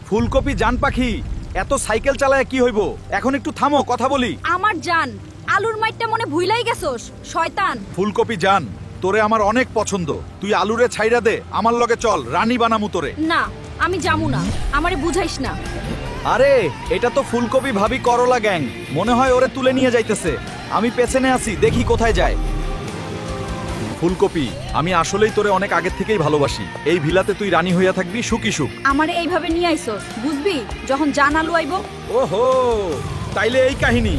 ফুলকপি জান পাখি, এত সাইকেল চালায় কি হইব? এখন একটু থামো, কথা বলি। আমার জান, আলুর মাইটটা মনে ভুইলাই গেছস শয়তান। ফুলকপি জান, তোরে আমার অনেক পছন্দ। তুই আলুরে ছাইড়া দে, আমার লগে চল, রানী বানামু তোরে। না, আমি যামু না, আমারে বুঝাইস না। আরে এটা তো ফুলকপি ভাবি করলা গ্যাং, মনে হয় ওরে তুলে নিয়ে যাইতেছে। আমি পেছনে আছি, দেখি কোথায় যায়। ফুলকপি, আমি আসলেই তোরে অনেক আগের থেকেই ভালোবাসি। এই ভিলাতে তুই রানী হইয়া থাকবি, সুখী সুখ। আমারে এইভাবে নিয়ে আইছস, বুঝবি যখন জান আলু আইবো। ওহো, তাইলে এই কাহিনী।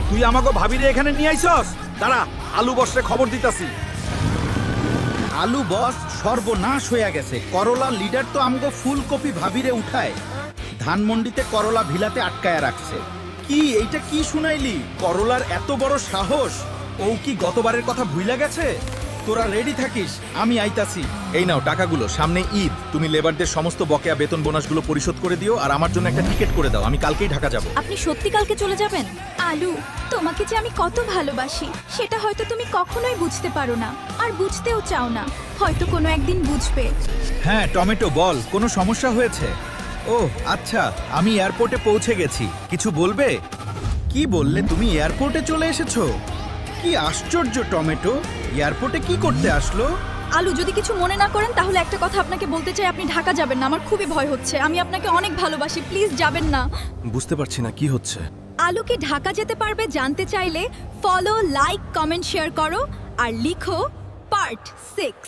তুই আমাকে ভাবিরে এখানে নিয়ে আইছস? দাঁড়া, আলু বসরে খবর দিতাছি। আলু বস সর্বনাশ হইয়া গেছে। করলা লিডার তো আমগো ফুলকপি ভাবিরে উঠায় ধানমন্ডিতে করলা ভিলাতে আটকায়া রাখছে। কি এইটা কি শুনাইলি? করলার এত বড় সাহস! ও কি গতবারের কথা ভুইলা গেছে? তোরা রেডি থাকিস, আমি আইতাছি। এই নাও টাকাগুলো, সামনে ঈদ। তুমি লেবারদের সমস্ত বকেয়া বেতন বোনাসগুলো পরিশোধ করে দিও, আর আমার জন্য একটা টিকিট করে দাও। আমি কালকেই ঢাকা যাব। আপনি সত্যি কালকে চলে যাবেন? আলু, তোমাকে যে আমি কত ভালোবাসি সেটা হয়তো তুমি কখনোই বুঝতে পারো না, আর বুঝতেও চাও না। হয়তো কোনো একদিন বুঝবে। হ্যাঁ টমেটো, বল, কোনো সমস্যা হয়েছে? ও আচ্ছা, আমি এয়ারপোর্টে পৌঁছে গেছি। কিছু বলবে? কি বললে? তুমি এয়ারপোর্টে চলে এসেছো? কি আশ্চর্য টমেটো, এয়ারপোর্টে কি করতে আসলো? আলু, যদি কিছু মনে না করেন তাহলে একটা কথা আপনাকে বলতে চাই। আপনি ঢাকা যাবেন না, আমার খুবই ভয় হচ্ছে। আমি আপনাকে অনেক ভালোবাসি, প্লিজ যাবেন না। বুঝতে পারছি না কি হচ্ছে। আলু কি ঢাকা যেতে পারবে জানতে চাইলে ফলো, লাইক, কমেন্ট, শেয়ার করো আর লিখো পার্ট 6।